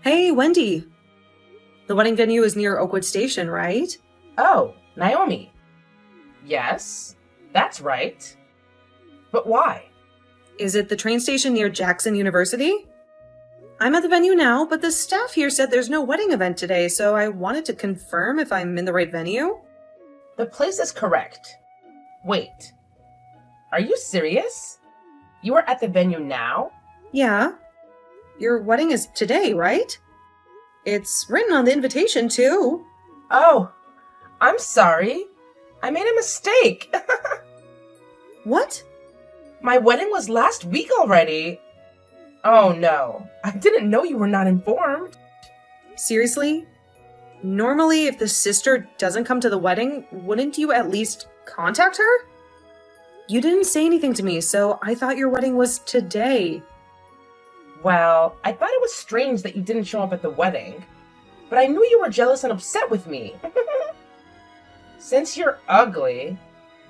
Hey, Wendy. The wedding venue is near Oakwood Station, right? Oh, Naomi. Yes, that's right. But why? Is it the train station near Jackson University? I'm at the venue now, but the staff here said there's no wedding event today, so I wanted to confirm if I'm in the right venue. The place is correct. Wait, are you serious? You are at the venue now? Yeah. Your wedding is today, right? It's written on the invitation, too. Oh, I'm sorry. I made a mistake. What? My wedding was last week already. Oh no, I didn't know you were not informed. Seriously? Normally, if the sister doesn't come to the wedding, wouldn't you at least contact her? You didn't say anything to me, so I thought your wedding was today. Well, I thought it was strange that you didn't show up at the wedding, but I knew you were jealous and upset with me. Since you're ugly,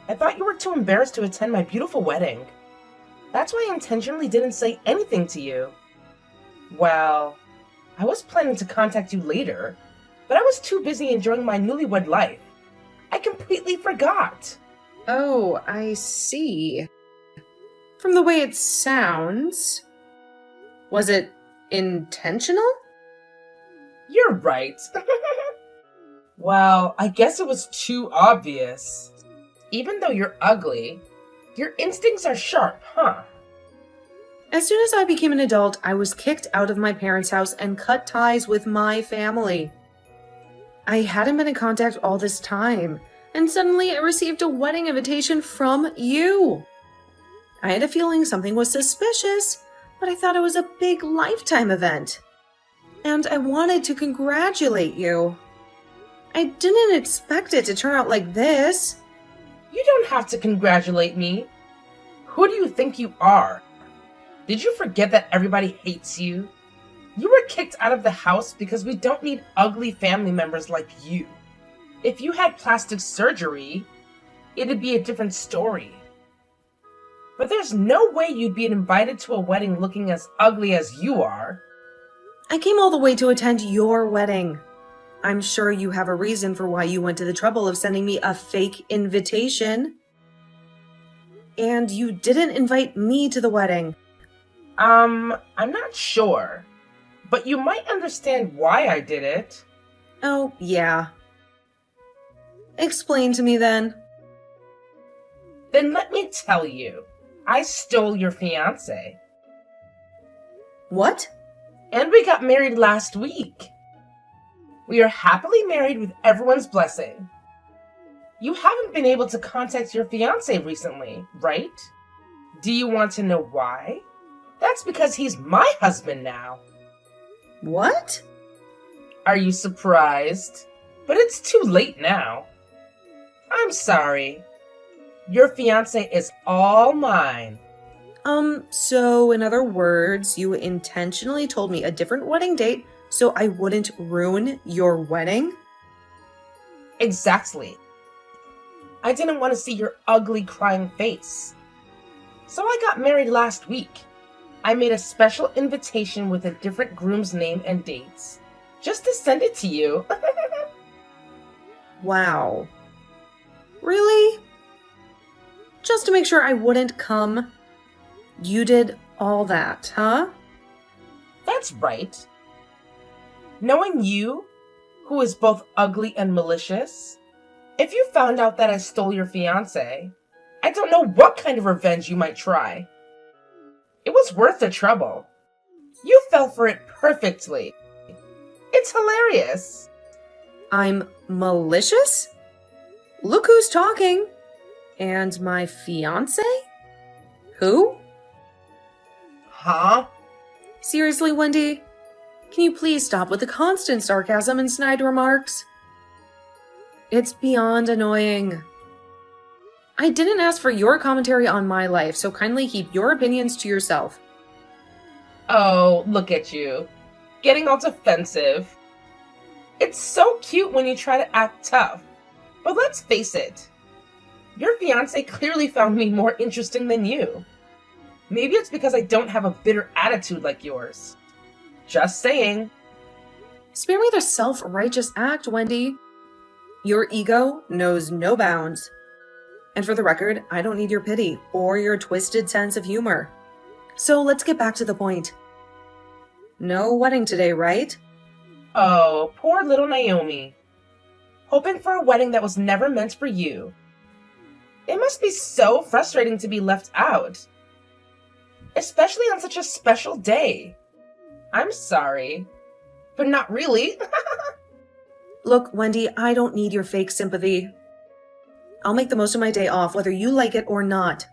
I thought you were too embarrassed to attend my beautiful wedding. That's why I intentionally didn't say anything to you. Well, I was planning to contact you later, but I was too busy enjoying my newlywed life. I completely forgot. Oh, I see. From the way it sounds, was it intentional? You're right. Well, I guess it was too obvious. Even though you're ugly, your instincts are sharp, huh? As soon as I became an adult, I was kicked out of my parents' house and cut ties with my family. I hadn't been in contact all this time, and suddenly I received a wedding invitation from you. I had a feeling something was suspicious, but I thought it was a big lifetime event. And I wanted to congratulate you. I didn't expect it to turn out like this. You don't have to congratulate me. Who do you think you are? Did you forget that everybody hates you? You were kicked out of the house because we don't need ugly family members like you. If you had plastic surgery, it'd be a different story. But there's no way you'd be invited to a wedding looking as ugly as you are. I came all the way to attend your wedding. I'm sure you have a reason for why you went to the trouble of sending me a fake invitation. And you didn't invite me to the wedding. I'm not sure. But you might understand why I did it. Oh, yeah. Explain to me then. Then let me tell you. I stole your fiancé. What? And we got married last week. We are happily married with everyone's blessing. You haven't been able to contact your fiancé recently, right? Do you want to know why? That's because he's my husband now. What? Are you surprised? But it's too late now. I'm sorry. Your fiancé is all mine. So in other words, you intentionally told me a different wedding date so I wouldn't ruin your wedding? Exactly. I didn't want to see your ugly crying face. So I got married last week. I made a special invitation with a different groom's name and dates, just to send it to you. Wow. Really? Just to make sure I wouldn't come? You did all that, huh? That's right. Knowing you, who is both ugly and malicious, if you found out that I stole your fiancé, I don't know what kind of revenge you might try. It was worth the trouble. You fell for it perfectly. It's hilarious. I'm malicious? Look who's talking. And my fiancé? Who? Huh? Seriously, Wendy? Can you please stop with the constant sarcasm and snide remarks? It's beyond annoying. I didn't ask for your commentary on my life, so kindly keep your opinions to yourself. Oh, look at you. Getting all defensive. It's so cute when you try to act tough. But let's face it. Your fiancé clearly found me more interesting than you. Maybe it's because I don't have a bitter attitude like yours. Just saying. Spare me the self-righteous act, Wendy. Your ego knows no bounds. And for the record, I don't need your pity or your twisted sense of humor. So let's get back to the point. No wedding today, right? Oh, poor little Naomi. Hoping for a wedding that was never meant for you. It must be so frustrating to be left out. Especially on such a special day. I'm sorry, but not really. Look, Wendy, I don't need your fake sympathy. I'll make the most of my day off, whether you like it or not.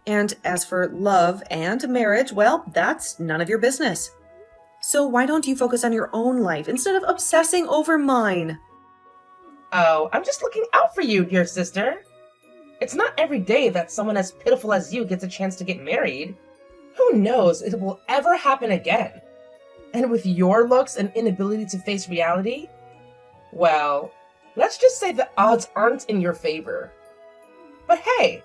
And as for love and marriage, well, that's none of your business. So why don't you focus on your own life instead of obsessing over mine? Oh, I'm just looking out for you, dear sister. It's not every day that someone as pitiful as you gets a chance to get married. Who knows if it will ever happen again? And with your looks and inability to face reality, well, let's just say the odds aren't in your favor. But hey,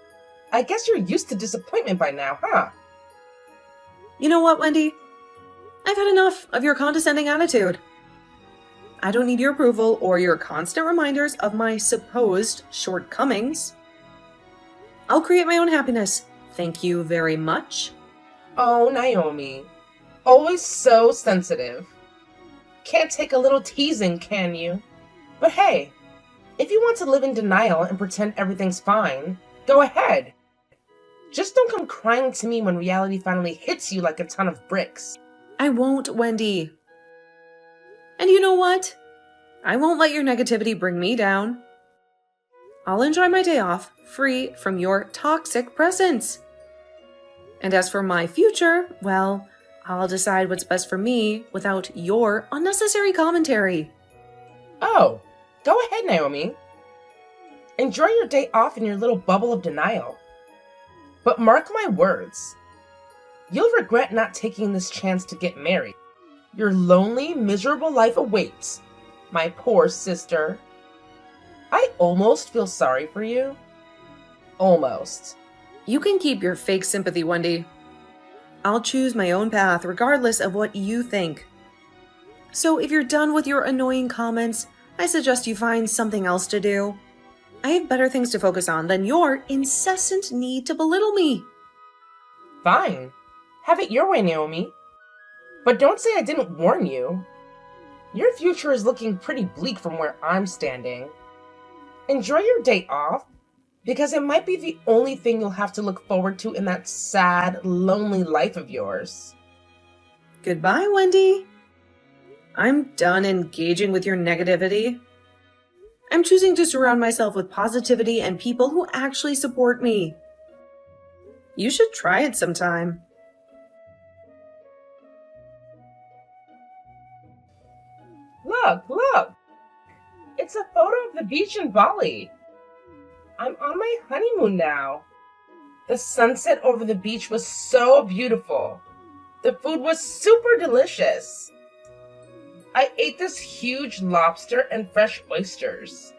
I guess you're used to disappointment by now, huh? You know what, Wendy? I've had enough of your condescending attitude. I don't need your approval or your constant reminders of my supposed shortcomings. I'll create my own happiness. Thank you very much. Oh, Naomi. Always so sensitive. Can't take a little teasing, can you? But hey, if you want to live in denial and pretend everything's fine, go ahead. Just don't come crying to me when reality finally hits you like a ton of bricks. I won't, Wendy. And you know what? I won't let your negativity bring me down. I'll enjoy my day off, free from your toxic presence. And as for my future, well, I'll decide what's best for me without your unnecessary commentary. Oh, go ahead, Naomi. Enjoy your day off in your little bubble of denial. But mark my words, you'll regret not taking this chance to get married. Your lonely, miserable life awaits, my poor sister. I almost feel sorry for you. Almost. You can keep your fake sympathy, Wendy. I'll choose my own path regardless of what you think. So if you're done with your annoying comments, I suggest you find something else to do. I have better things to focus on than your incessant need to belittle me. Fine. Have it your way, Naomi. But don't say I didn't warn you. Your future is looking pretty bleak from where I'm standing. Enjoy your day off, because it might be the only thing you'll have to look forward to in that sad, lonely life of yours. Goodbye, Wendy. I'm done engaging with your negativity. I'm choosing to surround myself with positivity and people who actually support me. You should try it sometime. Look! It's a photo of the beach in Bali. I'm on my honeymoon now. The sunset over the beach was so beautiful. The food was super delicious. I ate this huge lobster and fresh oysters.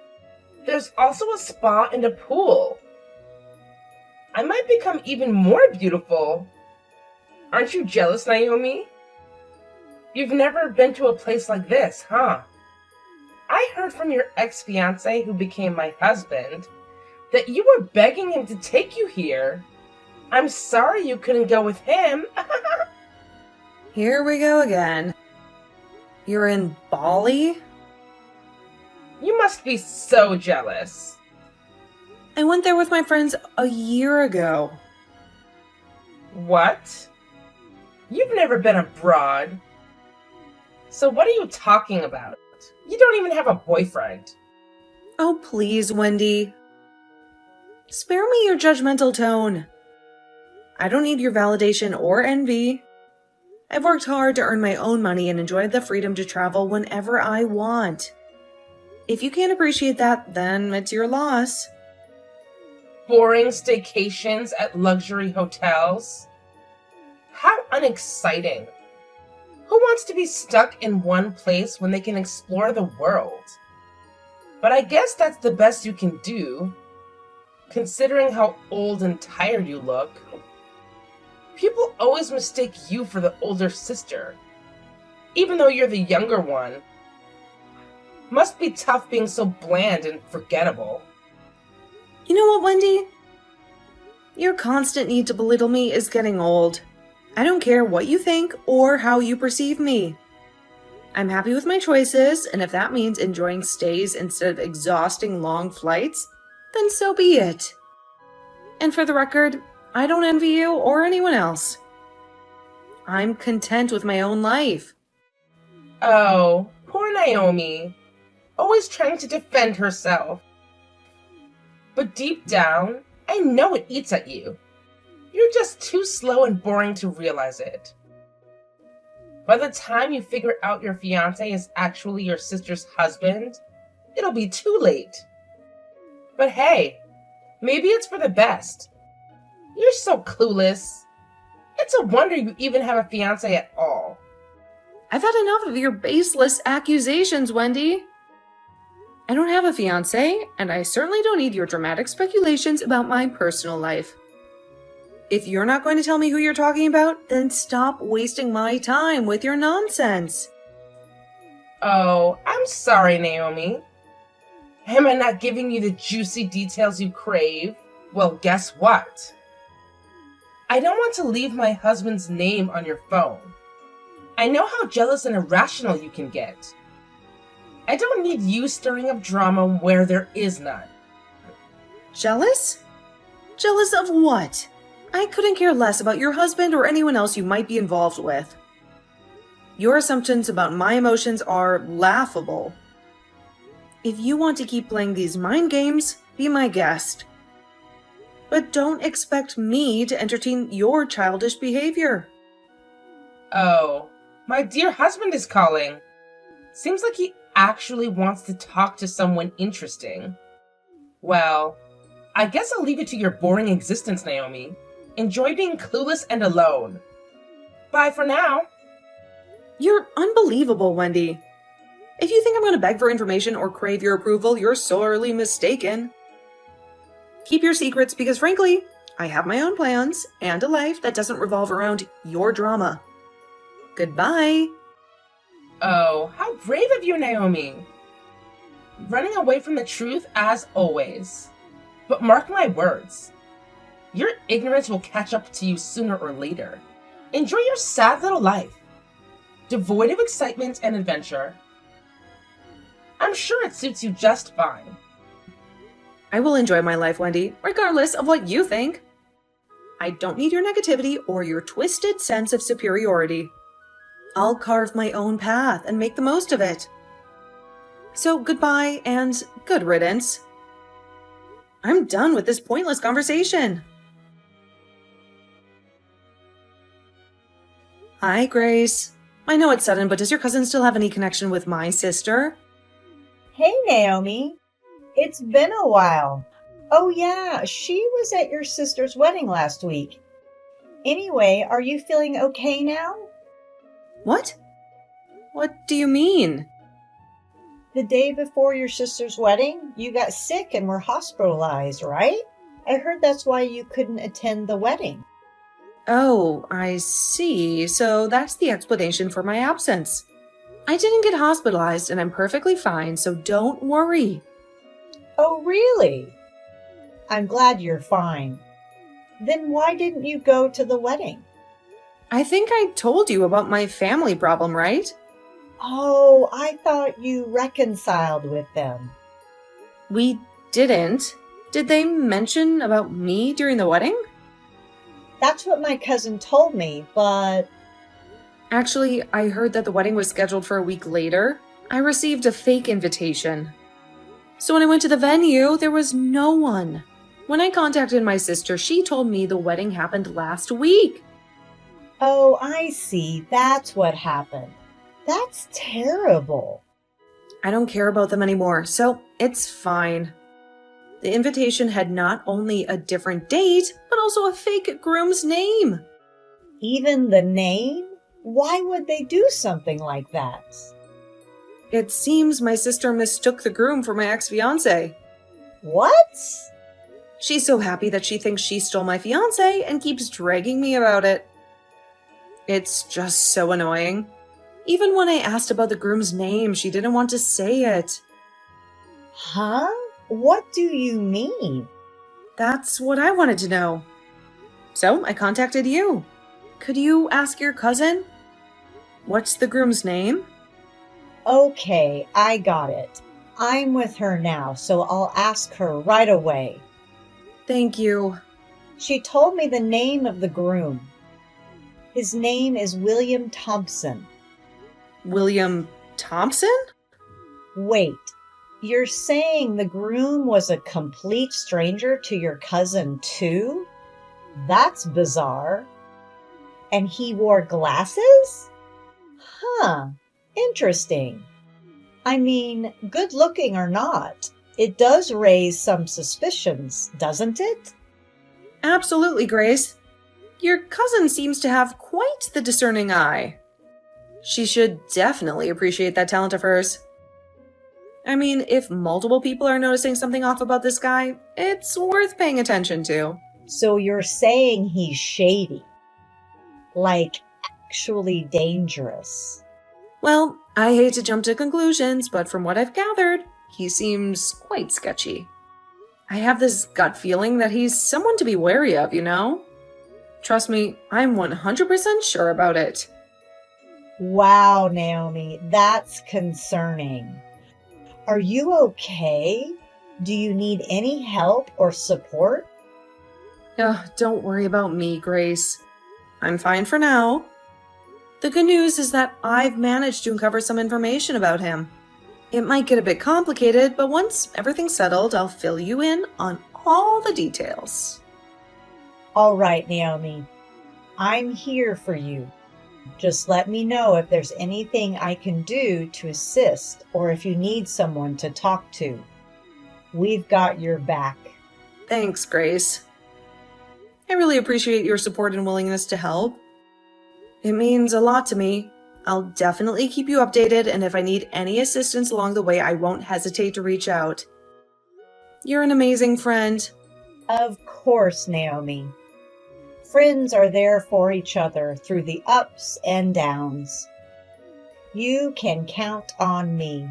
There's also a spa and a pool. I might become even more beautiful. Aren't you jealous, Naomi? You've never been to a place like this, huh? I heard from your ex-fiancé, who became my husband, that you were begging him to take you here. I'm sorry you couldn't go with him. Here we go again. You're in Bali? You must be so jealous. I went there with my friends a year ago. What? You've never been abroad. So what are you talking about? You don't even have a boyfriend. Oh, please, Wendy. Spare me your judgmental tone. I don't need your validation or envy. I've worked hard to earn my own money and enjoy the freedom to travel whenever I want. If you can't appreciate that, then it's your loss. Boring staycations at luxury hotels? How unexciting. Who wants to be stuck in one place when they can explore the world? But I guess that's the best you can do, considering how old and tired you look. People always mistake you for the older sister, even though you're the younger one. Must be tough being so bland and forgettable. You know what, Wendy? Your constant need to belittle me is getting old. I don't care what you think or how you perceive me. I'm happy with my choices, and if that means enjoying stays instead of exhausting long flights, then so be it. And for the record, I don't envy you or anyone else. I'm content with my own life. Oh, poor Naomi. Always trying to defend herself. But deep down, I know it eats at you. You're just too slow and boring to realize it. By the time you figure out your fiancé is actually your sister's husband, it'll be too late. But hey, maybe it's for the best. You're so clueless. It's a wonder you even have a fiancé at all. I've had enough of your baseless accusations, Wendy. I don't have a fiancé, and I certainly don't need your dramatic speculations about my personal life. If you're not going to tell me who you're talking about, then stop wasting my time with your nonsense. Oh, I'm sorry, Naomi. Am I not giving you the juicy details you crave? Well, guess what? I don't want to leave my husband's name on your phone. I know how jealous and irrational you can get. I don't need you stirring up drama where there is none. Jealous? Jealous of what? I couldn't care less about your husband or anyone else you might be involved with. Your assumptions about my emotions are laughable. If you want to keep playing these mind games, be my guest. But don't expect me to entertain your childish behavior. Oh, my dear husband is calling. Seems like he actually wants to talk to someone interesting. Well, I guess I'll leave it to your boring existence, Naomi. Enjoy being clueless and alone. Bye for now. You're unbelievable, Wendy. If you think I'm going to beg for information or crave your approval, you're sorely mistaken. Keep your secrets because, frankly, I have my own plans and a life that doesn't revolve around your drama. Goodbye. Oh, how brave of you, Naomi. Running away from the truth as always. But mark my words. Your ignorance will catch up to you sooner or later. Enjoy your sad little life, devoid of excitement and adventure. I'm sure it suits you just fine. I will enjoy my life, Wendy, regardless of what you think. I don't need your negativity or your twisted sense of superiority. I'll carve my own path and make the most of it. So goodbye and good riddance. I'm done with this pointless conversation. Hi, Grace. I know it's sudden, but does your cousin still have any connection with my sister? Hey, Naomi. It's been a while. Oh, yeah, she was at your sister's wedding last week. Anyway, are you feeling okay now? What? What do you mean? The day before your sister's wedding, you got sick and were hospitalized, right? I heard that's why you couldn't attend the wedding. Oh, I see. So that's the explanation for my absence. I didn't get hospitalized and I'm perfectly fine, so don't worry. Oh, really? I'm glad you're fine. Then why didn't you go to the wedding? I think I told you about my family problem, right? Oh, I thought you reconciled with them. We didn't. Did they mention about me during the wedding? That's what my cousin told me, but... Actually, I heard that the wedding was scheduled for a week later. I received a fake invitation. So when I went to the venue, there was no one. When I contacted my sister, she told me the wedding happened last week. Oh, I see. That's what happened. That's terrible. I don't care about them anymore, so it's fine. The invitation had not only a different date, but also a fake groom's name. Even the name? Why would they do something like that? It seems my sister mistook the groom for my ex-fiancé. What? She's so happy that she thinks she stole my fiancé and keeps dragging me about it. It's just so annoying. Even when I asked about the groom's name, she didn't want to say it. Huh? What do you mean? That's what I wanted to know. So I contacted you. Could you ask your cousin? What's the groom's name? Okay, I got it. I'm with her now, so I'll ask her right away. Thank you. She told me the name of the groom. His name is William Thompson. William Thompson? Wait, you're saying the groom was a complete stranger to your cousin too? That's bizarre. And he wore glasses? Huh, interesting. I mean, good looking or not, it does raise some suspicions, doesn't it? Absolutely, Grace. Your cousin seems to have quite the discerning eye. She should definitely appreciate that talent of hers. I mean, if multiple people are noticing something off about this guy, it's worth paying attention to. So you're saying he's shady? Like, actually dangerous? Well, I hate to jump to conclusions, but from what I've gathered, he seems quite sketchy. I have this gut feeling that he's someone to be wary of, you know? Trust me, I'm 100% sure about it. Wow, Naomi, that's concerning. Are you okay? Do you need any help or support? Don't worry about me, Grace. I'm fine for now. The good news is that I've managed to uncover some information about him. It might get a bit complicated, but once everything's settled, I'll fill you in on all the details. All right, Naomi. I'm here for you. Just let me know if there's anything I can do to assist or if you need someone to talk to. We've got your back. Thanks, Grace. I really appreciate your support and willingness to help. It means a lot to me. I'll definitely keep you updated, and if I need any assistance along the way, I won't hesitate to reach out. You're an amazing friend. Of course, Naomi. Friends are there for each other through the ups and downs. You can count on me.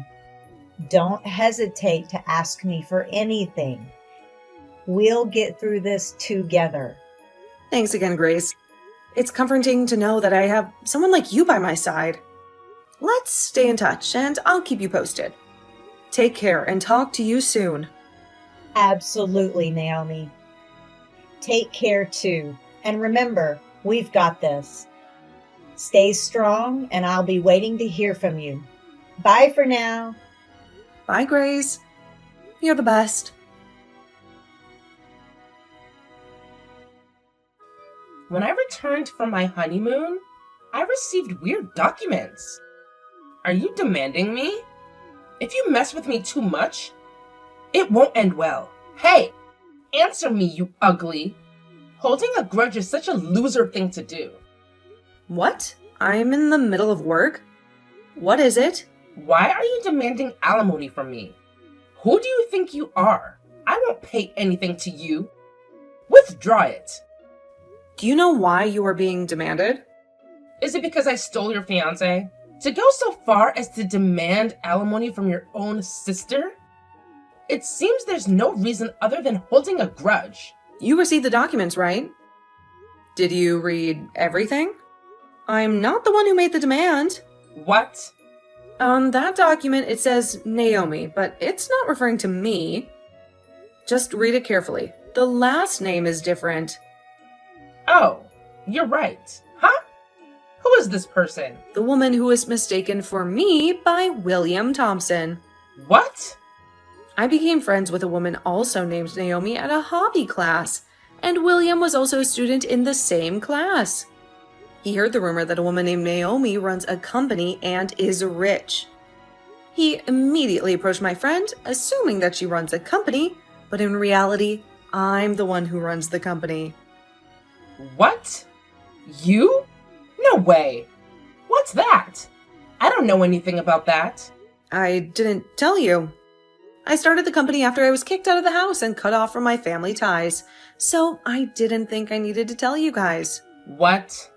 Don't hesitate to ask me for anything. We'll get through this together. Thanks again, Grace. It's comforting to know that I have someone like you by my side. Let's stay in touch, and I'll keep you posted. Take care and talk to you soon. Absolutely, Naomi. Take care too. And remember, we've got this. Stay strong, and I'll be waiting to hear from you. Bye for now. Bye, Grace. You're the best. When I returned from my honeymoon, I received weird documents. Are you demanding me? If you mess with me too much, it won't end well. Hey, answer me, you ugly. Holding a grudge is such a loser thing to do. What? I'm in the middle of work? What is it? Why are you demanding alimony from me? Who do you think you are? I won't pay anything to you. Withdraw it. Do you know why you are being demanded? Is it because I stole your fiancé? To go so far as to demand alimony from your own sister? It seems there's no reason other than holding a grudge. You received the documents, right? Did you read everything? I'm not the one who made the demand. What? On that document, it says Naomi, but it's not referring to me. Just read it carefully. The last name is different. Oh, you're right. Huh? Who is this person? The woman who was mistaken for me by William Thompson. What? I became friends with a woman also named Naomi at a hobby class, and William was also a student in the same class. He heard the rumor that a woman named Naomi runs a company and is rich. He immediately approached my friend, assuming that she runs a company, but in reality, I'm the one who runs the company. What? You? No way. What's that? I don't know anything about that. I didn't tell you. I started the company after I was kicked out of the house and cut off from my family ties, so I didn't think I needed to tell you guys. What?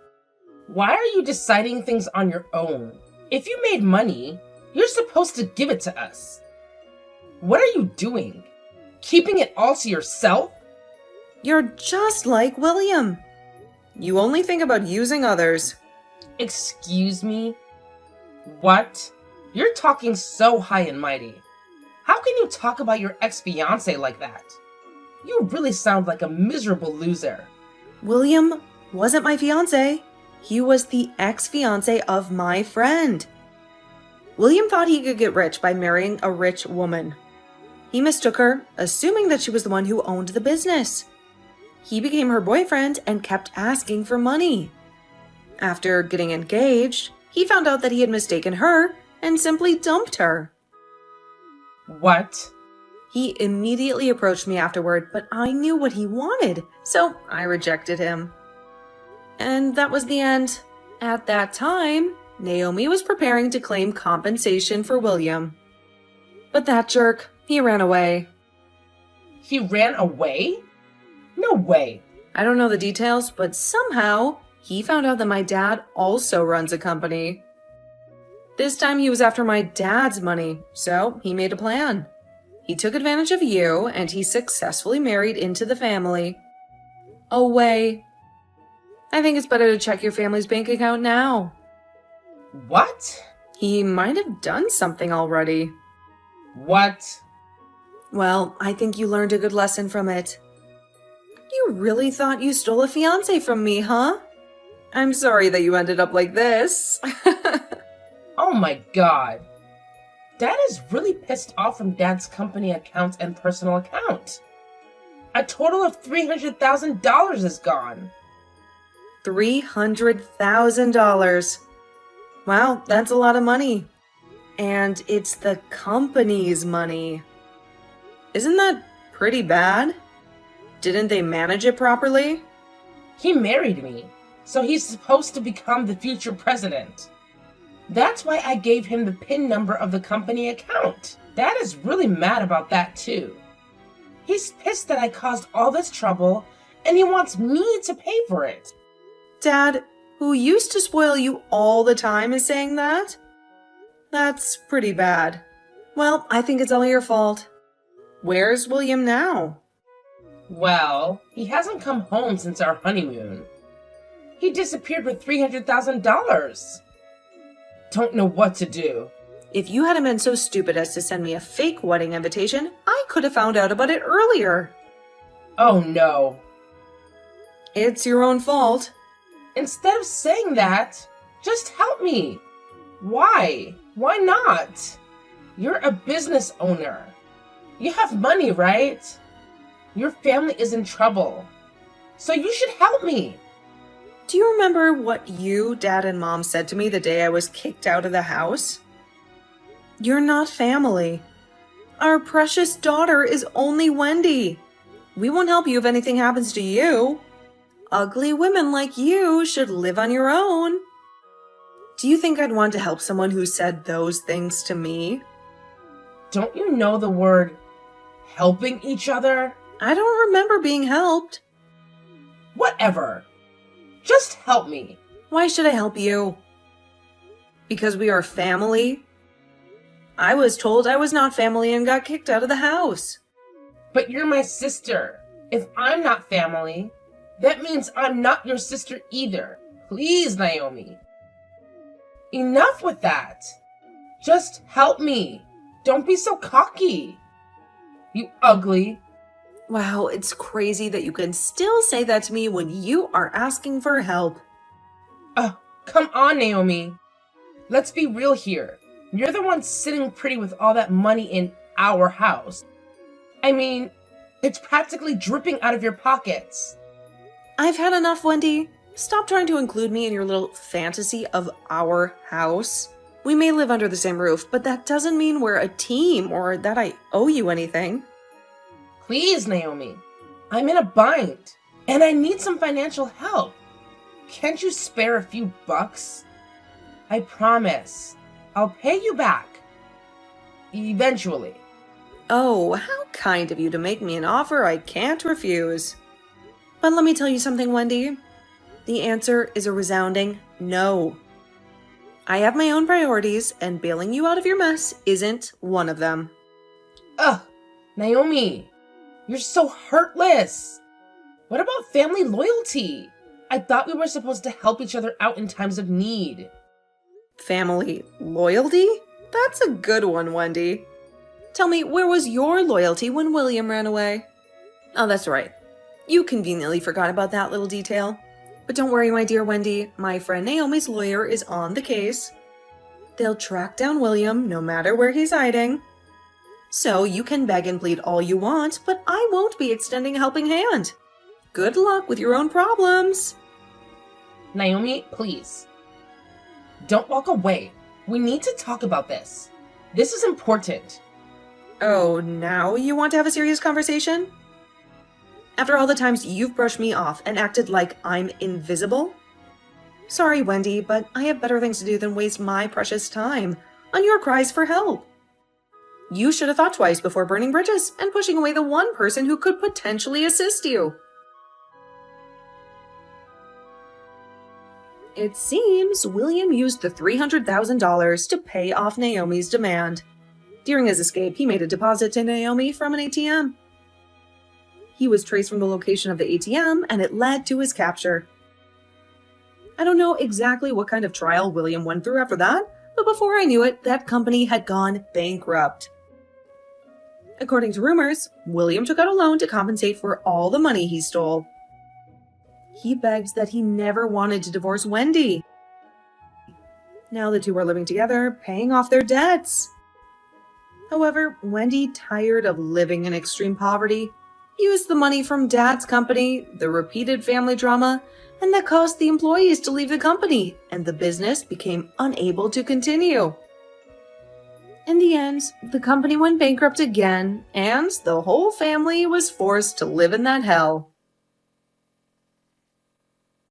Why are you deciding things on your own? If you made money, you're supposed to give it to us. What are you doing? Keeping it all to yourself? You're just like William. You only think about using others. Excuse me? What? You're talking so high and mighty. How can you talk about your ex-fiancé like that? You really sound like a miserable loser. William wasn't my fiancé. He was the ex-fiancé of my friend. William thought he could get rich by marrying a rich woman. He mistook her, assuming that she was the one who owned the business. He became her boyfriend and kept asking for money. After getting engaged, he found out that he had mistaken her and simply dumped her. What? He immediately approached me afterward, but I knew what he wanted, so I rejected him. And that was the end. At that time, Naomi was preparing to claim compensation for William. But that jerk, he ran away. He ran away? No way. I don't know the details, but somehow he found out that my dad also runs a company. This time he was after my dad's money, so he made a plan. He took advantage of you, and he successfully married into the family. Away. I think it's better to check your family's bank account now. What? He might have done something already. What? Well, I think you learned a good lesson from it. You really thought you stole a fiancé from me, huh? I'm sorry that you ended up like this. Oh my god. Dad is really pissed off from Dad's company account and personal account. A total of $300,000 is gone. $300,000. Wow, that's a lot of money. And it's the company's money. Isn't that pretty bad? Didn't they manage it properly? He married me, so he's supposed to become the future president. That's why I gave him the PIN number of the company account. Dad is really mad about that too. He's pissed that I caused all this trouble, and he wants me to pay for it. Dad, who used to spoil you all the time, is saying that? That's pretty bad. Well, I think it's all your fault. Where's William now? Well, he hasn't come home since our honeymoon. He disappeared with $300,000. Don't know what to do. If you hadn't been so stupid as to send me a fake wedding invitation, I could have found out about it earlier. Oh no. It's your own fault. Instead of saying that, just help me. Why? Why not? You're a business owner. You have money, right? Your family is in trouble. So you should help me. Do you remember what you, Dad, and Mom said to me the day I was kicked out of the house? You're not family. Our precious daughter is only Wendy. We won't help you if anything happens to you. Ugly women like you should live on your own. Do you think I'd want to help someone who said those things to me? Don't you know the word helping each other? I don't remember being helped. Whatever. Just help me. Why should I help you? Because we are family? I was told I was not family and got kicked out of the house. But you're my sister. If I'm not family, that means I'm not your sister either. Please, Naomi. Enough with that. Just help me. Don't be so cocky. You ugly. Wow, it's crazy that you can still say that to me when you are asking for help. Come on, Naomi. Let's be real here. You're the one sitting pretty with all that money in our house. I mean, it's practically dripping out of your pockets. I've had enough, Wendy. Stop trying to include me in your little fantasy of our house. We may live under the same roof, but that doesn't mean we're a team or that I owe you anything. Please, Naomi. I'm in a bind, and I need some financial help. Can't you spare a few bucks? I promise. I'll pay you back. Eventually. Oh, how kind of you to make me an offer I can't refuse. But let me tell you something, Wendy. The answer is a resounding no. I have my own priorities, and bailing you out of your mess isn't one of them. Ugh, Naomi, you're so heartless. What about family loyalty? I thought we were supposed to help each other out in times of need. Family loyalty? That's a good one, Wendy. Tell me, where was your loyalty when William ran away? Oh, that's right. You conveniently forgot about that little detail. But don't worry, my dear Wendy, my friend Naomi's lawyer is on the case. They'll track down William no matter where he's hiding. So you can beg and plead all you want, but I won't be extending a helping hand. Good luck with your own problems. Naomi, please. Don't walk away. We need to talk about this. This is important. Oh, now you want to have a serious conversation? After all the times you've brushed me off and acted like I'm invisible? Sorry, Wendy, but I have better things to do than waste my precious time on your cries for help. You should have thought twice before burning bridges and pushing away the one person who could potentially assist you. It seems William used the $300,000 to pay off Naomi's demand. During his escape, he made a deposit to Naomi from an ATM. He was traced from the location of the ATM, and it led to his capture. I don't know exactly what kind of trial William went through after that, but before I knew it, that company had gone bankrupt. According to rumors, William took out a loan to compensate for all the money he stole. He begs that he never wanted to divorce Wendy. Now the two are living together, paying off their debts. However, Wendy, tired of living in extreme poverty, used the money from Dad's company, the repeated family drama, and that caused the employees to leave the company, and the business became unable to continue. In the end, the company went bankrupt again, and the whole family was forced to live in that hell.